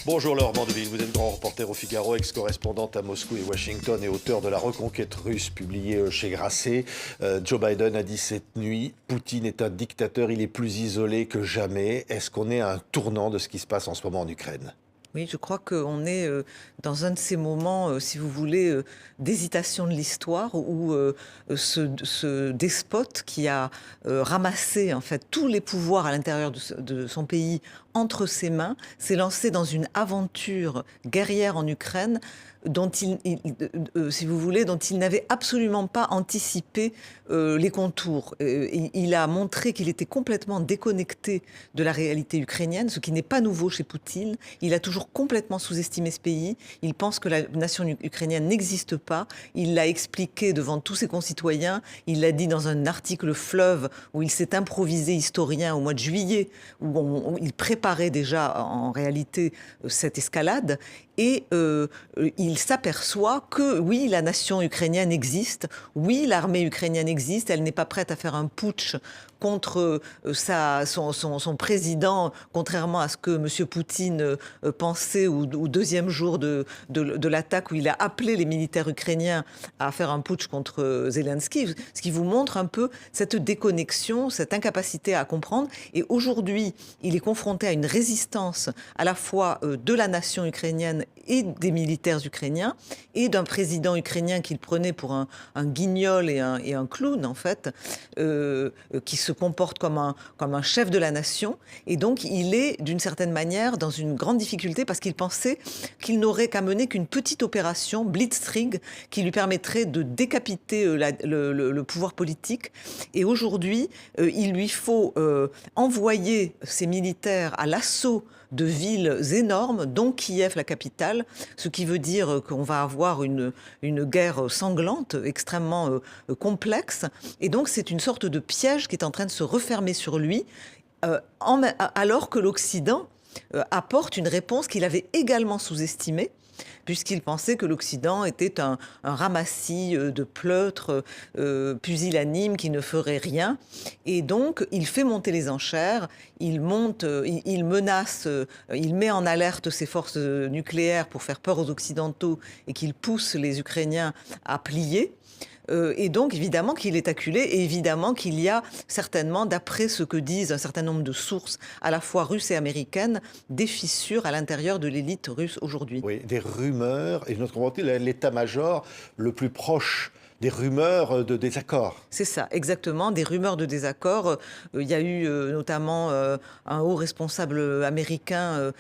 Bonjour Laure Mandeville, vous êtes grand reporter au Figaro, ex-correspondante à Moscou et Washington et auteur de La Reconquête russe, publié chez Grasset. Joe Biden a dit cette nuit, Poutine est un dictateur, il est plus isolé que jamais. Est-ce qu'on est à un tournant de ce qui se passe en ce moment en Ukraine ? Oui, je crois qu'on est dans un de ces moments, si vous voulez, d'hésitation de l'histoire où ce despote qui a ramassé en fait tous les pouvoirs à l'intérieur de son pays entre ses mains s'est lancé dans une aventure guerrière en Ukraine dont si vous voulez, dont il n'avait absolument pas anticipé les contours. Il a montré qu'il était complètement déconnecté de la réalité ukrainienne, ce qui n'est pas nouveau chez Poutine. Il a toujours complètement sous-estimé ce pays. Il pense que la nation ukrainienne n'existe pas. Il l'a expliqué devant tous ses concitoyens. Il l'a dit dans un article Fleuve où il s'est improvisé historien au mois de juillet, où il préparait déjà en réalité cette escalade. Et il s'aperçoit que oui, la nation ukrainienne existe, oui, l'armée ukrainienne existe, elle n'est pas prête à faire un putsch contre son président, contrairement à ce que M. Poutine pensait au deuxième jour de l'attaque où il a appelé les militaires ukrainiens à faire un putsch contre Zelensky, ce qui vous montre un peu cette déconnexion, cette incapacité à comprendre. Et aujourd'hui, il est confronté à une résistance à la fois de la nation ukrainienne et des militaires ukrainiens et d'un président ukrainien qu'il prenait pour un guignol et un clown en fait, qui se comporte comme un chef de la nation. Et donc il est d'une certaine manière dans une grande difficulté parce qu'il pensait qu'il n'aurait qu'à mener qu'une petite opération blitzkrieg qui lui permettrait de décapiter le pouvoir politique. Et aujourd'hui, il lui faut envoyer ses militaires à l'assaut de villes énormes, dont Kiev, la capitale, ce qui veut dire qu'on va avoir une guerre sanglante, extrêmement complexe. Et donc, c'est une sorte de piège qui est en train de se refermer sur lui, alors que l'Occident apporte une réponse qu'il avait également sous-estimée, puisqu'il pensait que l'Occident était un ramassis de pleutres pusillanimes qui ne ferait rien. Et donc, il fait monter les enchères, il menace, il met en alerte ses forces nucléaires pour faire peur aux Occidentaux et qu'il pousse les Ukrainiens à plier. Et donc, évidemment qu'il est acculé et évidemment qu'il y a certainement, d'après ce que disent un certain nombre de sources, à la fois russes et américaines, des fissures à l'intérieur de l'élite russe aujourd'hui. Oui, des rumeurs, et notre comprenez l'état-major le plus proche des rumeurs de désaccord. C'est ça, exactement, des rumeurs de désaccord. Il y a eu notamment un haut responsable américain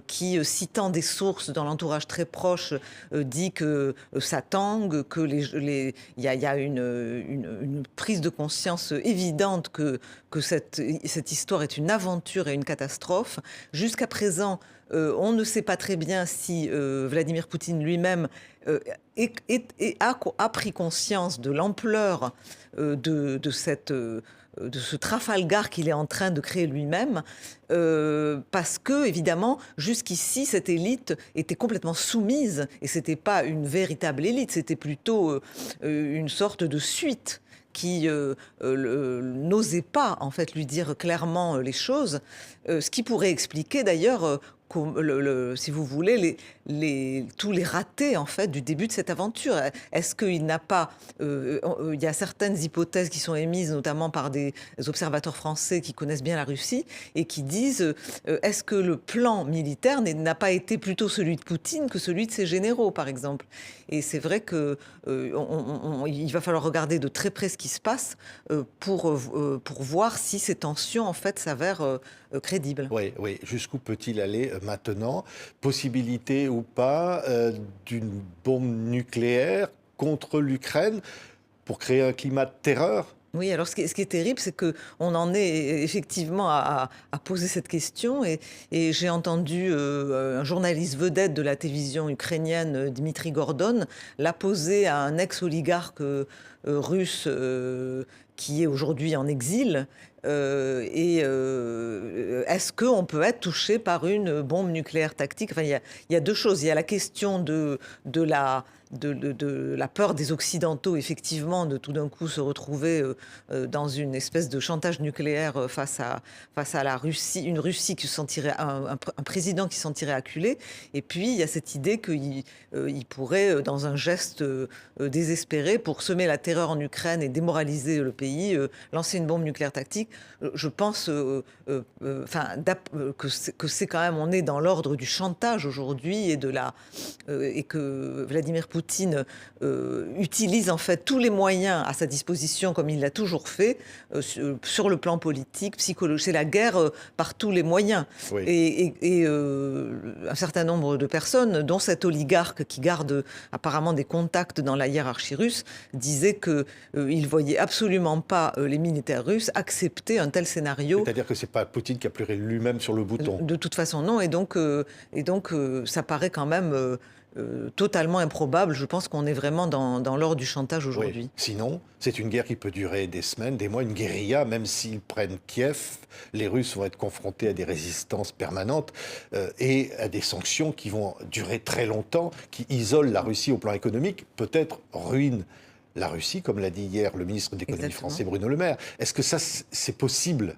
qui, citant des sources dans l'entourage très proche, dit que ça tangue, que il y a une prise de conscience évidente que cette histoire est une aventure et une catastrophe. Jusqu'à présent, on ne sait pas très bien si Vladimir Poutine lui-même a pris conscience de l'ampleur de ce Trafalgar qu'il est en train de créer lui-même, parce que, évidemment, jusqu'ici, cette élite était complètement soumise, et c'était pas une véritable élite, c'était plutôt une sorte de suite qui n'osait pas, en fait, lui dire clairement les choses, ce qui pourrait expliquer, d'ailleurs, si vous voulez, tous les ratés en fait du début de cette aventure. Est-ce qu'il n'a pas il y a certaines hypothèses qui sont émises, notamment par des observateurs français qui connaissent bien la Russie et qui disent est-ce que le plan militaire n'a pas été plutôt celui de Poutine que celui de ses généraux, par exemple. Et c'est vrai que il va falloir regarder de très près ce qui se passe pour voir si ces tensions en fait s'avèrent crédibles. Oui, oui. Jusqu'où peut-il aller maintenant ? Possibilité ou pas d'une bombe nucléaire contre l'Ukraine pour créer un climat de terreur ? Oui, alors ce qui est terrible, c'est qu'on en est effectivement à poser cette question. Et j'ai entendu un journaliste vedette de la télévision ukrainienne, Dmitri Gordon, la poser à un ex-oligarque russe qui est aujourd'hui en exil, Est-ce qu'on peut être touché par une bombe nucléaire tactique? Enfin, il y a deux choses. Il y a la question de la peur des Occidentaux, effectivement, de tout d'un coup se retrouver dans une espèce de chantage nucléaire face à la Russie, une Russie qui se sentirait, un président qui se sentirait acculé. Et puis, il y a cette idée qu'il pourrait, dans un geste désespéré, pour semer la terreur en Ukraine et démoraliser le pays, lancer une bombe nucléaire tactique. Je pense que c'est quand même, on est dans l'ordre du chantage aujourd'hui et que Vladimir Poutine utilise en fait tous les moyens à sa disposition, comme il l'a toujours fait, sur le plan politique, psychologique. C'est la guerre par tous les moyens. Oui. Un certain nombre de personnes, dont cet oligarque qui garde apparemment des contacts dans la hiérarchie russe, disaient qu'il ne voyait absolument pas les militaires russes accepter un tel scénario. C'est-à-dire que ce n'est pas Poutine qui appuierait lui-même sur le bouton. De toute façon, non. Et donc, ça paraît quand même totalement improbable. Je pense qu'on est vraiment dans l'ordre du chantage aujourd'hui. Oui. Sinon, c'est une guerre qui peut durer des semaines, des mois, une guérilla. Même s'ils prennent Kiev, les Russes vont être confrontés à des résistances permanentes et à des sanctions qui vont durer très longtemps, qui isolent la Russie au plan économique, peut-être ruinent la Russie, comme l'a dit hier le ministre de l'économie français Bruno Le Maire. Est-ce que ça, c'est possible ?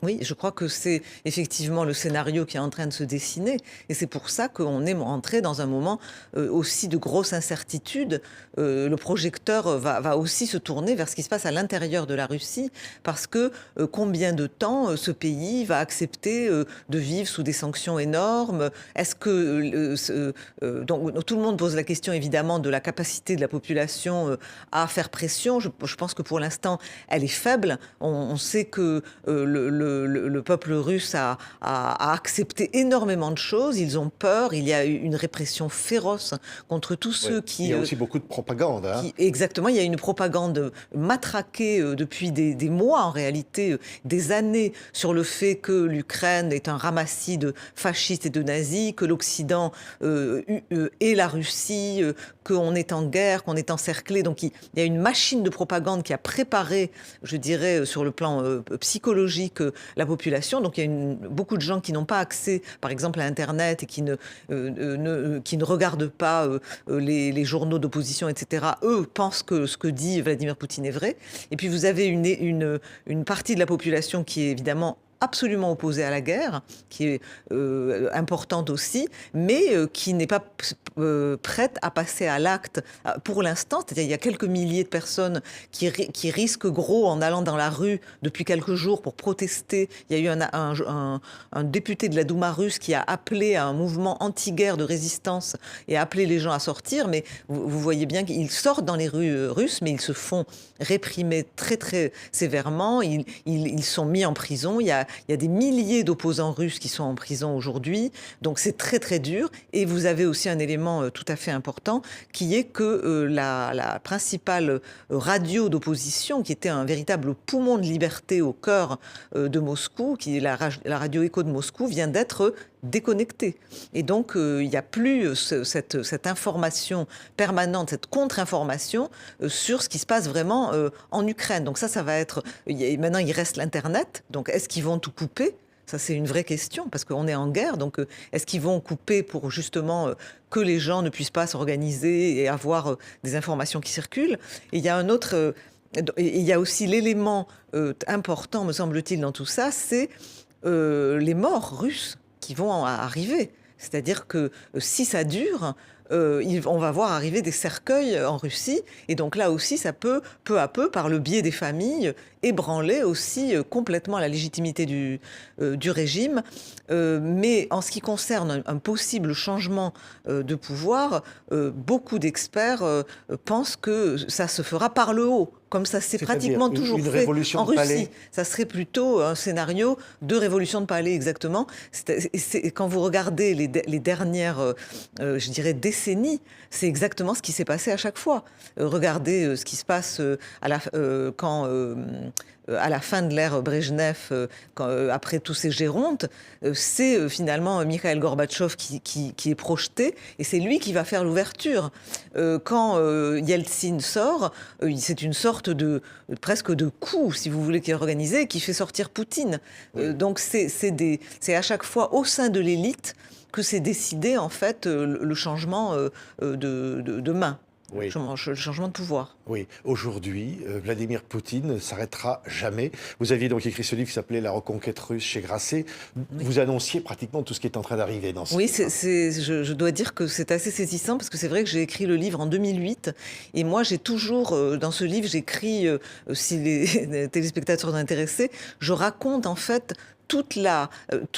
Oui, je crois que c'est effectivement le scénario qui est en train de se dessiner. Et c'est pour ça qu'on est entré dans un moment aussi de grosse incertitude. Le projecteur va aussi se tourner vers ce qui se passe à l'intérieur de la Russie, parce que combien de temps ce pays va accepter de vivre sous des sanctions énormes? Est-ce que... donc tout le monde pose la question évidemment de la capacité de la population à faire pression. Je pense que pour l'instant, elle est faible. On sait que le peuple russe a accepté énormément de choses. Ils ont peur. Il y a eu une répression féroce contre tous ceux qui... Il y a aussi beaucoup de propagande. Exactement. Il y a une propagande matraquée depuis des mois, en réalité, des années, sur le fait que l'Ukraine est un ramassis de fascistes et de nazis, que l'Occident et la Russie, qu'on est en guerre, qu'on est encerclé. Donc il y a une machine de propagande qui a préparé, je dirais, sur le plan psychologique, la population. Donc il y a beaucoup de gens qui n'ont pas accès, par exemple, à Internet et qui ne regardent pas les journaux d'opposition, etc. Eux pensent que ce que dit Vladimir Poutine est vrai. Et puis vous avez une partie de la population qui est évidemment absolument opposée à la guerre, qui est importante aussi, mais qui n'est pas prête à passer à l'acte pour l'instant. C'est-à-dire il y a quelques milliers de personnes qui risquent gros en allant dans la rue depuis quelques jours pour protester. Il y a eu un député de la Douma russe qui a appelé à un mouvement anti-guerre de résistance et a appelé les gens à sortir, mais vous voyez bien qu'ils sortent dans les rues russes, mais ils se font réprimer très très sévèrement. Ils sont mis en prison. Il y a des milliers d'opposants russes qui sont en prison aujourd'hui, donc c'est très très dur. Et vous avez aussi un élément tout à fait important, qui est que la principale radio d'opposition, qui était un véritable poumon de liberté au cœur de Moscou, qui est la radio Écho de Moscou, vient d'être déconnectée. Et donc il n'y a plus cette information permanente, cette contre-information sur ce qui se passe vraiment en Ukraine. Donc ça va être... Maintenant, il reste l'Internet. Donc est-ce qu'ils vont tout couper ? Ça, c'est une vraie question, parce qu'on est en guerre. Donc, est-ce qu'ils vont couper pour justement que les gens ne puissent pas s'organiser et avoir des informations qui circulent ? Et il y a un autre... il y a aussi l'élément important, me semble-t-il, dans tout ça, c'est les morts russes qui vont arriver. C'est-à-dire que si ça dure... on va voir arriver des cercueils en Russie. Et donc là aussi, ça peut, peu à peu, par le biais des familles, ébranler aussi complètement la légitimité du régime. Mais en ce qui concerne un possible changement de pouvoir, beaucoup d'experts pensent que ça se fera par le haut, comme ça s'est pratiquement toujours fait en Russie. Ça serait plutôt un scénario de révolution de palais, exactement. Quand vous regardez les dernières, je dirais, décennies, c'est exactement ce qui s'est passé à chaque fois. Regardez ce qui se passe quand à la fin de l'ère Brejnev, après tous ces gérontes, c'est finalement Mikhail Gorbatchev qui est projeté, et c'est lui qui va faire l'ouverture. Quand Yeltsin sort, c'est une sorte presque de coup, si vous voulez, qui est organisé, qui fait sortir Poutine. Oui. Donc c'est à chaque fois au sein de l'élite que c'est décidé, en fait, le changement de main, Oui. le changement de pouvoir. Oui, aujourd'hui, Vladimir Poutine ne s'arrêtera jamais. Vous aviez donc écrit ce livre qui s'appelait La reconquête russe chez Grasset. Oui. Vous annonciez pratiquement tout ce qui est en train d'arriver dans ce Oui, livre. je dois dire que c'est assez saisissant, parce que c'est vrai que j'ai écrit le livre en 2008, et moi j'ai toujours, dans ce livre, j'écris, si les téléspectateurs sont intéressés, je raconte en fait tout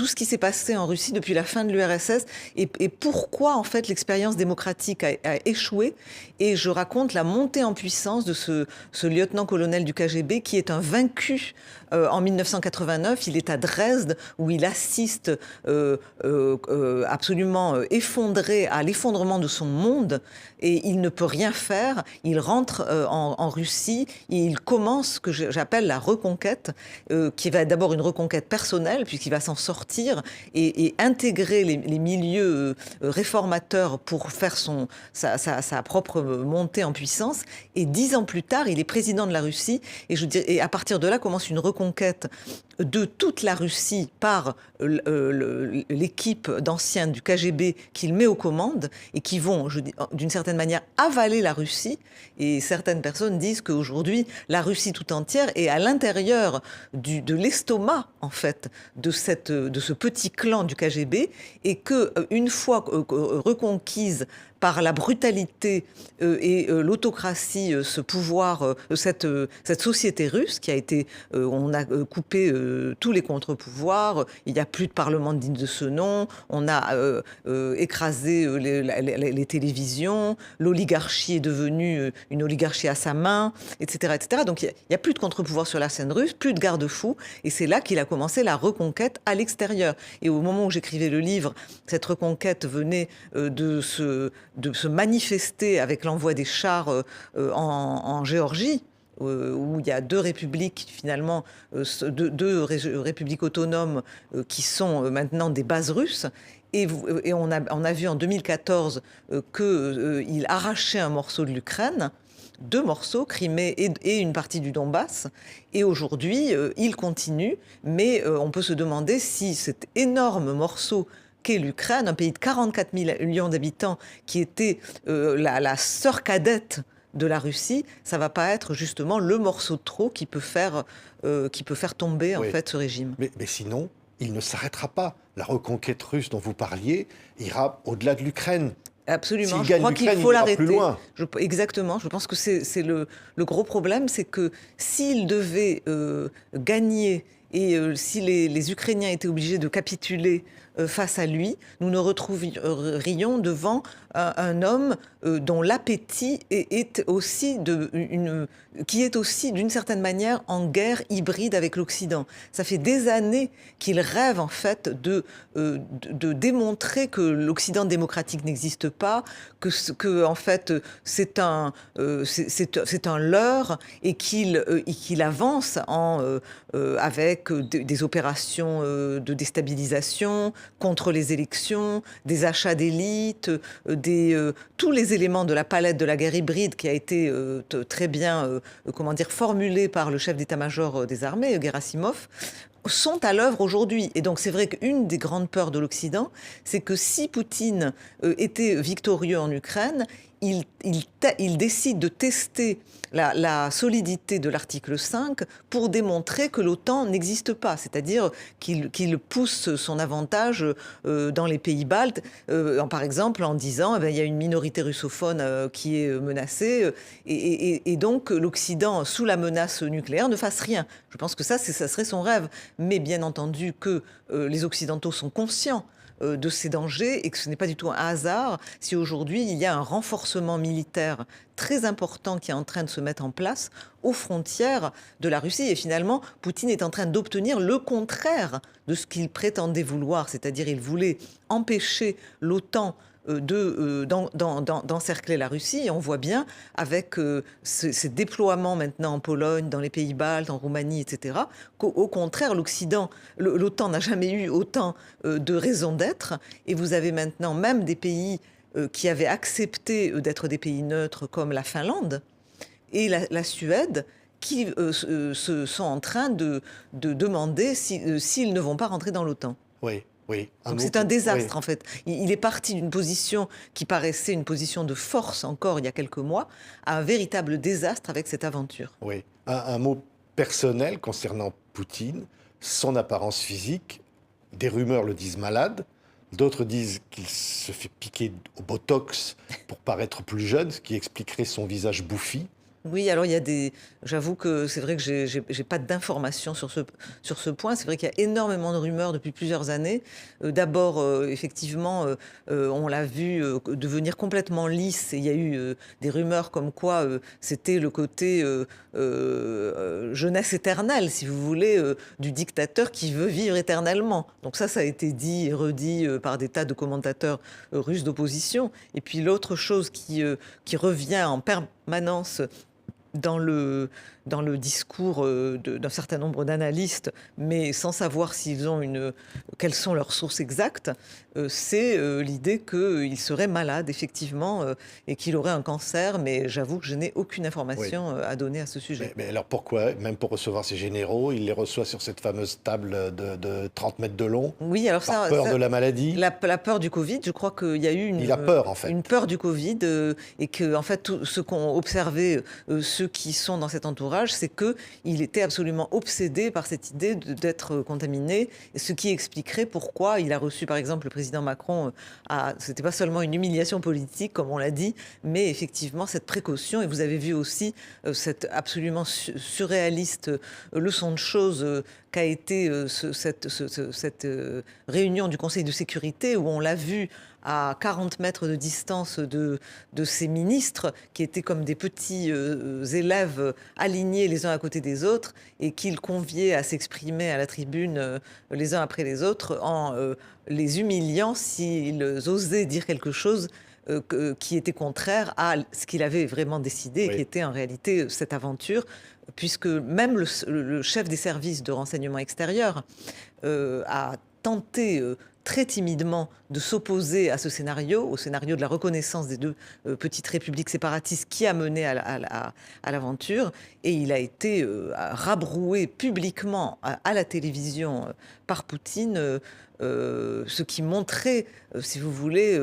ce qui s'est passé en Russie depuis la fin de l'URSS, et pourquoi en fait l'expérience démocratique a échoué, et je raconte la montée en puissance de ce lieutenant-colonel du KGB qui est un vaincu en 1989. Il est à Dresde, où il assiste absolument effondré à l'effondrement de son monde, et il ne peut rien faire. Il rentre en Russie et il commence ce que j'appelle la reconquête, qui va être d'abord une reconquête personnelle, puisqu'il va s'en sortir et intégrer les milieux réformateurs pour faire sa propre montée en puissance. Et 10 ans plus tard, il est président de la Russie, et à partir de là commence une reconquête de toute la Russie par l'équipe d'anciens du KGB qu'il met aux commandes, et qui vont, d'une certaine manière, avaler la Russie. Et certaines personnes disent qu'aujourd'hui, la Russie tout entière est à l'intérieur de l'estomac, en fait, de ce petit clan du KGB, et qu'une fois reconquise par la brutalité et l'autocratie, ce pouvoir, cette société russe qui a été, on a coupé tous les contre-pouvoirs, il n'y a plus de parlement digne de ce nom, on a écrasé les télévisions, l'oligarchie est devenue une oligarchie à sa main, etc. etc. Donc il n'y a plus de contre-pouvoir sur la scène russe, plus de garde-fous, et c'est là qu'il a commencé la reconquête à l'extérieur. Et au moment où j'écrivais le livre, cette reconquête venait de se manifester avec l'envoi des chars en Géorgie, où il y a deux républiques, finalement, deux républiques autonomes qui sont maintenant des bases russes. Et on a vu en 2014 qu'il arrachait un morceau de l'Ukraine, 2 morceaux, Crimée et une partie du Donbass. Et aujourd'hui, il continue, mais on peut se demander si cet énorme morceau qu'est l'Ukraine, un pays de 44 millions d'habitants, qui était la sœur cadette de la Russie, ça va pas être justement le morceau de trop qui peut faire tomber, en fait, ce régime. Mais sinon, il ne s'arrêtera pas. La reconquête russe dont vous parliez ira au-delà de l'Ukraine. Absolument, je crois qu'il faut l'arrêter. Exactement, je pense que c'est le gros problème, c'est que s'il devait gagner, et si les Ukrainiens étaient obligés de capituler face à lui, nous nous retrouverions devant un homme dont l'appétit est aussi qui est aussi d'une certaine manière en guerre hybride avec l'Occident. Ça fait des années qu'il rêve, en fait, de démontrer que l'Occident démocratique n'existe pas, que en fait c'est un leurre, et qu'il avance avec des opérations de déstabilisation contre les élections, des achats d'élite, tous les éléments de la palette de la guerre hybride qui a été très bien formulée par le chef d'état-major des armées, Gerasimov, sont à l'œuvre aujourd'hui. Et donc c'est vrai qu'une des grandes peurs de l'Occident, c'est que si Poutine était victorieux en Ukraine, il décide de tester la solidité de l'article 5 pour démontrer que l'OTAN n'existe pas, c'est-à-dire qu'il pousse son avantage dans les pays baltes, par exemple en disant il y a une minorité russophone qui est menacée, et donc l'Occident, sous la menace nucléaire, ne fasse rien. Je pense que ça serait son rêve. Mais bien entendu que les Occidentaux sont conscients de ces dangers, et que ce n'est pas du tout un hasard si aujourd'hui il y a un renforcement militaire très important qui est en train de se mettre en place aux frontières de la Russie. Et finalement, Poutine est en train d'obtenir le contraire de ce qu'il prétendait vouloir, c'est-à-dire il voulait empêcher l'OTAN d'encercler la Russie. Et on voit bien avec ces déploiements maintenant en Pologne, dans les pays baltes, en Roumanie, etc., qu'au contraire, l'OTAN n'a jamais eu autant de raisons d'être. Et vous avez maintenant même des pays qui avaient accepté d'être des pays neutres, comme la Finlande et la Suède, qui sont en train de demander s'ils ne vont pas rentrer dans l'OTAN. Oui, oui. Donc c'est un désastre, en fait. Il est parti d'une position qui paraissait une position de force encore il y a quelques mois, à un véritable désastre avec cette aventure. Oui. Un mot personnel concernant Poutine, son apparence physique. Des rumeurs le disent malade. D'autres disent qu'il se fait piquer au Botox pour paraître plus jeune, ce qui expliquerait son visage bouffi. Oui, alors j'avoue que c'est vrai que j'ai pas d'informations sur ce point. C'est vrai qu'il y a énormément de rumeurs depuis plusieurs années. D'abord, effectivement, on l'a vu devenir complètement lisse. Et il y a eu des rumeurs comme quoi c'était le côté jeunesse éternelle, si vous voulez, du dictateur qui veut vivre éternellement. Donc ça a été dit et redit par des tas de commentateurs russes d'opposition. Et puis l'autre chose qui revient en permanence dans le discours d'un certain nombre d'analystes, mais sans savoir quelles sont leurs sources exactes, c'est l'idée qu'il serait malade, effectivement, et qu'il aurait un cancer, mais j'avoue que je n'ai aucune information à donner à ce sujet. Mais alors pourquoi, même pour recevoir ses généraux, il les reçoit sur cette fameuse table de 30 mètres de long? Oui, alors par peur de la maladie? La peur du Covid, je crois qu'il y a eu il a peur, en fait. Une peur du Covid, et que, en fait, tout ce qu'ont observé ceux qui sont dans cet entourage, c'est qu'il était absolument obsédé par cette idée d'être contaminé, ce qui expliquerait pourquoi il a reçu, par exemple, le président Macron. C'était pas seulement une humiliation politique, comme on l'a dit, mais effectivement cette précaution. Et vous avez vu aussi cette absolument surréaliste leçon de choses qu'a été cette réunion du Conseil de sécurité, où on l'a vu à 40 mètres de distance de ces ministres, qui étaient comme des petits élèves alignés les uns à côté des autres, et qu'il conviait à s'exprimer à la tribune les uns après les autres, en les humiliant s'ils osaient dire quelque chose qui était contraire à ce qu'il avait vraiment décidé, et qui était en réalité cette aventure, puisque même le chef des services de renseignement extérieur a tenté très timidement de s'opposer à ce scénario, au scénario de la reconnaissance des deux petites républiques séparatistes qui a mené à l'aventure. Et il a été rabroué publiquement à la télévision par Poutine, ce qui montrait, si vous voulez,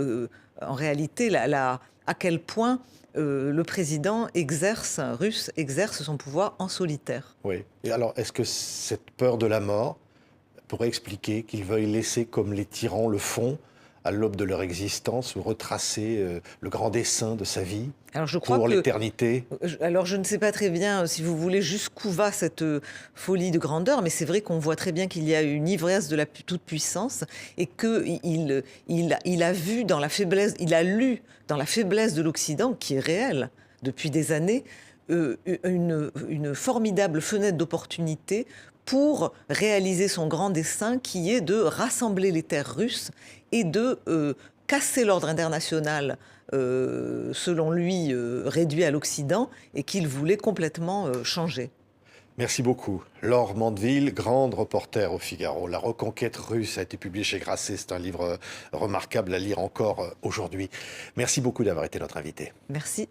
en réalité, à quel point le président russe exerce son pouvoir en solitaire. Oui. Et alors, est-ce que cette peur de la mort pourrait expliquer qu'ils veuillent laisser, comme les tyrans le font, à l'aube de leur existence, ou retracer le grand dessein de sa vie pour l'éternité? Alors, je ne sais pas très bien, si vous voulez, jusqu'où va cette folie de grandeur, mais c'est vrai qu'on voit très bien qu'il y a une ivresse de la toute-puissance, et qu'il a vu dans la faiblesse, il a lu dans la faiblesse de l'Occident, qui est réelle depuis des années, une formidable fenêtre d'opportunité pour réaliser son grand dessein, qui est de rassembler les terres russes et de casser l'ordre international, selon lui, réduit à l'Occident, et qu'il voulait complètement changer. Merci beaucoup. Laure Mandeville, grande reporter au Figaro. La reconquête russe a été publiée chez Grasset. C'est un livre remarquable à lire encore aujourd'hui. Merci beaucoup d'avoir été notre invité. Merci.